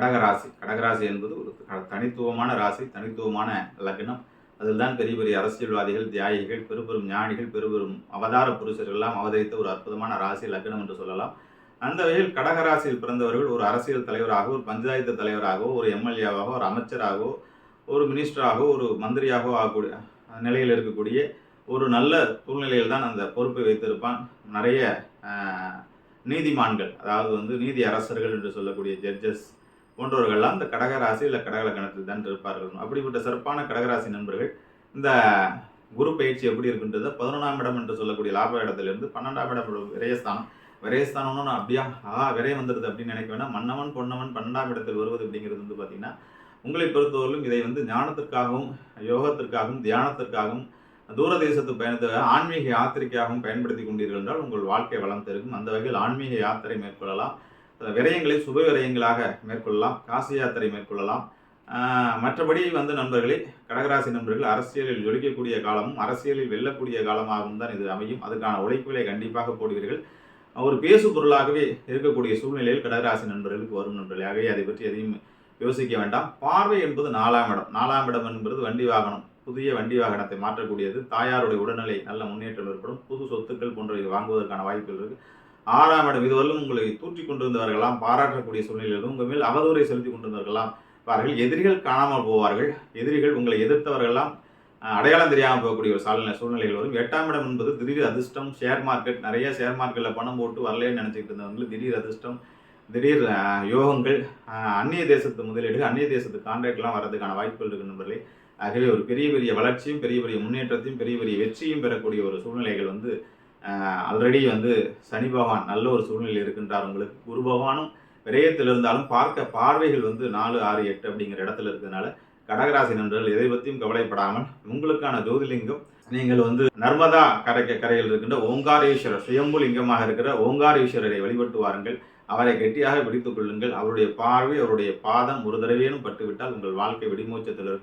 கடகராசி. கடகராசி என்பது ஒரு தனித்துவமான ராசி, தனித்துவமான லக்னம். அதில் தான் பெரிய பெரிய அரசியல்வாதிகள், தியாகிகள், பெரும் ஞானிகள், பெரும் அவதார புருஷர்கள் எல்லாம் அவதரித்த ஒரு அற்புதமான ராசி லக்னம் என்று சொல்லலாம். அந்த வகையில் கடகராசியில் பிறந்தவர்கள் ஒரு அரசியல் தலைவராகவோ, ஒரு பஞ்சாயத்து தலைவராகவோ, ஒரு எம்எல்ஏவாகவோ, ஒரு அமைச்சராகவோ, ஒரு மினிஸ்டராகவோ, ஒரு மந்திரியாகவோ ஆகக்கூடிய நிலையில் இருக்கக்கூடிய ஒரு நல்ல சூழ்நிலையில் தான் அந்த பொறுப்பை வைத்திருப்பான். நிறைய நீதிமான்கள், அதாவது நீதி அரசர்கள் என்று சொல்லக்கூடிய ஜட்ஜஸ் போன்றவர்கள்லாம் இந்த கடகராசி இல்லை கடகலக்கணத்தில் தான் இருப்பார்கள். அப்படிப்பட்ட சிறப்பான கடகராசி நண்பர்கள் இந்த குரு பயிற்சி எப்படி இருக்குன்றது 11ஆம் இடம் என்று சொல்லக்கூடிய லாப இடத்திலிருந்து 12ஆம் இடம் விரயஸ்தானம். விரயஸ்தானம்னு நான் அப்படியா விரயம் வந்துடுது அப்படின்னு நினைக்க வேண்டாம். மன்னவன் பொன்னவன் 12ஆம் இடத்தில் வருவது அப்படிங்கிறது பார்த்தீங்கன்னா உங்களை பொறுத்தவரையிலும் இதை ஞானத்திற்காகவும், யோகத்திற்காகவும், தியானத்திற்காகவும், தூரதேசத்து பயணத்தை ஆன்மீக யாத்திரைக்காகவும் பயன்படுத்தி கொண்டீர்கள் என்றால் உங்கள் வாழ்க்கை வளம் பெருகும். அந்த வகையில் ஆன்மீக யாத்திரை மேற்கொள்ளலாம். விரயங்களை சுப விரயங்களாக மேற்கொள்ளலாம். காசி யாத்திரை மேற்கொள்ளலாம். மற்றபடி நண்பர்களே, கடகராசி நண்பர்கள் அரசியலில் ஜொலிக்கக்கூடிய காலமும் அரசியலில் வெல்லக்கூடிய காலமாகவும் தான் இது அமையும். அதுக்கான உழைப்புகளை கண்டிப்பாக போடுவீர்கள். ஒரு பேசு பொருளாகவே இருக்கக்கூடிய சூழ்நிலையில் கடகராசி நண்பர்களுக்கு வரும் நண்பர்களே. ஆகவே அதை பற்றி எதையும் யோசிக்க வேண்டாம். பார்வை என்பது 4ஆம் இடம். 4ஆம் இடம் என்பது வண்டி வாகனம், புதிய வண்டி வாகனத்தை மாற்றக்கூடியது. தாயாருடைய உடல்நிலை நல்ல முன்னேற்றம் ஏற்படும். புது சொத்துக்கள் போன்றவை வாங்குவதற்கான வாய்ப்புகள் இருக்கு. 6ஆம் இடம் இதுவரையும் உங்களை தூற்றி கொண்டிருந்தவர்களாம் பாராட்டக்கூடிய சூழ்நிலையிலும் உங்கள் மேல் அவதூறை செலுத்தி கொண்டிருந்தவர்களாம் பார்கள். எதிரிகள் காணாமல் போவார்கள். எதிரிகள் உங்களை எதிர்த்தவர்கள்லாம் அடையாளம் தெரியாமல் போகக்கூடிய ஒரு சூழ்நிலைகள் வரும். 8ஆம் இடம் என்பது திடீர் அதிர்ஷ்டம். ஷேர் மார்க்கெட், நிறைய ஷேர் மார்க்கெட்டில் பணம் போட்டு வரலேன்னு நினச்சிக்கிட்டு இருந்தவங்களுக்கு திடீர் அதிர்ஷ்டம், திடீர் யோகங்கள், அந்நிய தேசத்து முதலீடுகள், அந்நிய தேசத்து கான்ட்ராக்ட்லாம் வரதுக்கான வாய்ப்புகள் இருக்கு நண்பர்களே. ஆகவே ஒரு பெரிய பெரிய வளர்ச்சியும், பெரிய பெரிய முன்னேற்றத்தையும், பெரிய பெரிய வெற்றியும் பெறக்கூடிய ஒரு சூழ்நிலைகள் ஆல்ரெடி சனி பகவான் நல்ல ஒரு சூழ்நிலை இருக்கின்றார் உங்களுக்கு. குரு பகவானும் விரயத்தில் இருந்தாலும் பார்வைகள் 4, 6, 8 அப்படிங்கிற இடத்துல இருக்கிறதுனால கடகராசி நண்பர்கள் எதை பற்றியும் கவலைப்படாமல் உங்களுக்கான ஜோதிலிங்கம் நீங்கள் நர்மதா கரையில் இருக்கின்ற ஓங்காரேஸ்வரர், சுயம்பு லிங்கமாக இருக்கிற ஓங்காரேஸ்வரரை வழிபட்டு வாருங்கள். அவரை கெட்டியாக பிடித்துக் கொள்ளுங்கள். அவருடைய பார்வை, அவருடைய பாதம் ஒரு தடவையேனும் பட்டுவிட்டால் உங்கள் வாழ்க்கை வெடிமோச்சத்தில் இருக்கும்.